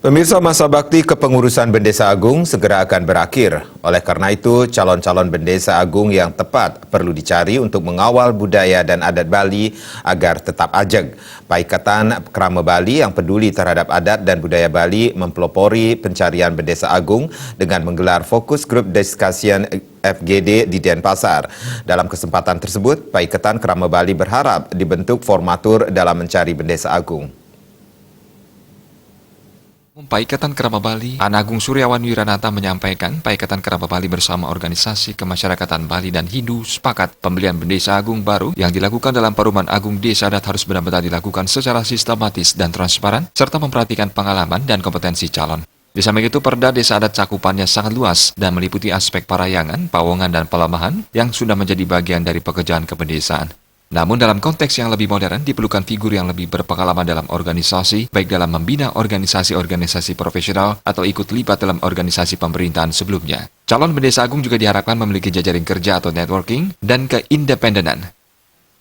Pemirsa, masa bakti kepengurusan Bendesa Agung segera akan berakhir. Oleh karena itu, calon-calon Bendesa Agung yang tepat perlu dicari untuk mengawal budaya dan adat Bali agar tetap ajeg. Paikatan Krama Bali yang peduli terhadap adat dan budaya Bali mempelopori pencarian Bendesa Agung dengan menggelar fokus grup discussion FGD di Denpasar. Dalam kesempatan tersebut, Paikatan Krama Bali berharap dibentuk formatur dalam mencari Bendesa Agung. Paikatan Krama Bali, An Agung Suryawan Wiranata menyampaikan Paikatan Krama Bali bersama organisasi kemasyarakatan Bali dan Hindu sepakat pembelian Bendesa Agung baru yang dilakukan dalam Paruman Agung Desa Adat harus benar-benar dilakukan secara sistematis dan transparan serta memperhatikan pengalaman dan kompetensi calon. Di samping itu, Perda Desa Adat cakupannya sangat luas dan meliputi aspek parayangan, pawongan, dan pelemahan yang sudah menjadi bagian dari pekerjaan kependesaan. Namun dalam konteks yang lebih modern, diperlukan figur yang lebih berpengalaman dalam organisasi, baik dalam membina organisasi-organisasi profesional atau ikut terlibat dalam organisasi pemerintahan sebelumnya. Calon Bendesa Agung juga diharapkan memiliki jejaring kerja atau networking dan keindependenan.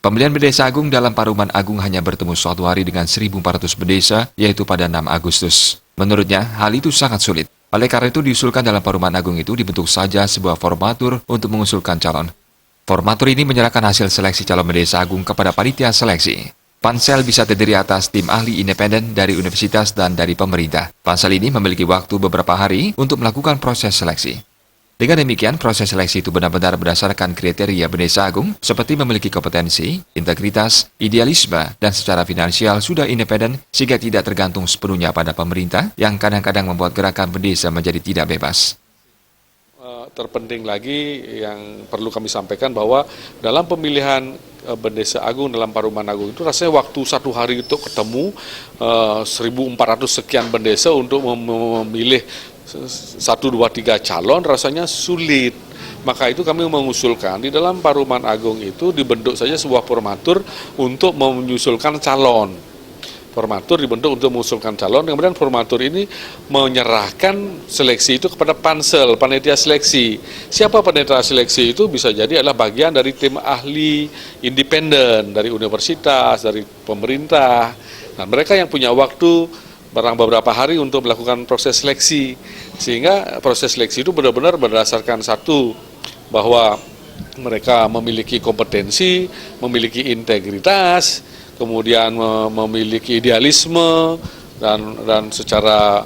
Pembelian Bendesa Agung dalam Paruman Agung hanya bertemu suatu hari dengan 1.400 bendesa, yaitu pada 6 Agustus. Menurutnya, hal itu sangat sulit. Oleh karena itu, diusulkan dalam Paruman Agung itu dibentuk saja sebuah formatur untuk mengusulkan calon. Formatur ini menyerahkan hasil seleksi calon Bendesa Agung kepada panitia seleksi. Pansel bisa terdiri atas tim ahli independen dari universitas dan dari pemerintah. Pansel ini memiliki waktu beberapa hari untuk melakukan proses seleksi. Dengan demikian, proses seleksi itu benar-benar berdasarkan kriteria Bendesa Agung seperti memiliki kompetensi, integritas, idealisme, dan secara finansial sudah independen sehingga tidak tergantung sepenuhnya pada pemerintah yang kadang-kadang membuat gerakan bendesa menjadi tidak bebas. Terpenting lagi yang perlu kami sampaikan bahwa dalam pemilihan Bendesa Agung dalam Paruman Agung itu rasanya waktu 1 hari untuk ketemu 1.400 sekian bendesa untuk memilih 1, 2, 3 calon rasanya sulit. Maka itu kami mengusulkan di dalam Paruman Agung itu dibentuk saja sebuah formatur untuk menyusulkan calon. Formatur dibentuk untuk mengusulkan calon, kemudian formatur ini menyerahkan seleksi itu kepada pansel, panitia seleksi. Siapa panitia seleksi itu bisa jadi adalah bagian dari tim ahli independen, dari universitas, dari pemerintah. Nah, mereka yang punya waktu beberapa hari untuk melakukan proses seleksi. Sehingga proses seleksi itu benar-benar berdasarkan satu, bahwa mereka memiliki kompetensi, memiliki integritas, kemudian memiliki idealisme dan secara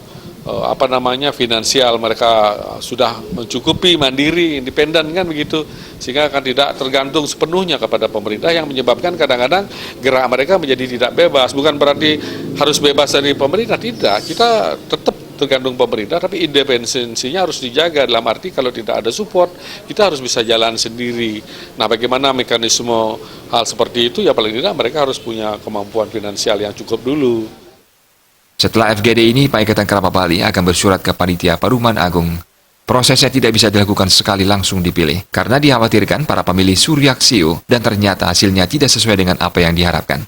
finansial mereka sudah mencukupi, mandiri, independen kan begitu, sehingga akan tidak tergantung sepenuhnya kepada pemerintah yang menyebabkan kadang-kadang gerak mereka menjadi tidak bebas. Bukan berarti harus bebas dari pemerintah, tidak, kita tetap tergantung pemerintah, tapi independensinya harus dijaga dalam arti kalau tidak ada support, kita harus bisa jalan sendiri. Nah, bagaimana mekanisme hal seperti itu, ya paling tidak mereka harus punya kemampuan finansial yang cukup dulu. Setelah FGD ini, Paikatan Krama Bali akan bersurat ke Panitia Paruman Agung. Prosesnya tidak bisa dilakukan sekali langsung dipilih, karena dikhawatirkan para pemilih suryaksio dan ternyata hasilnya tidak sesuai dengan apa yang diharapkan.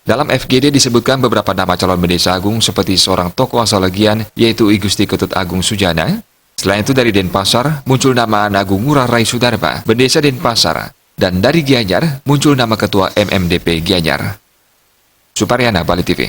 Dalam FGD disebutkan beberapa nama calon Bendesa Agung seperti seorang tokoh asal Legian, yaitu I Gusti Ketut Agung Sujana. Selain itu dari Denpasar, muncul nama An Agung Ngurah Rai Sudarma, Bendesa Denpasar. Dan dari Gianyar, muncul nama Ketua MMDP Gianyar. Suparyana, Bali TV.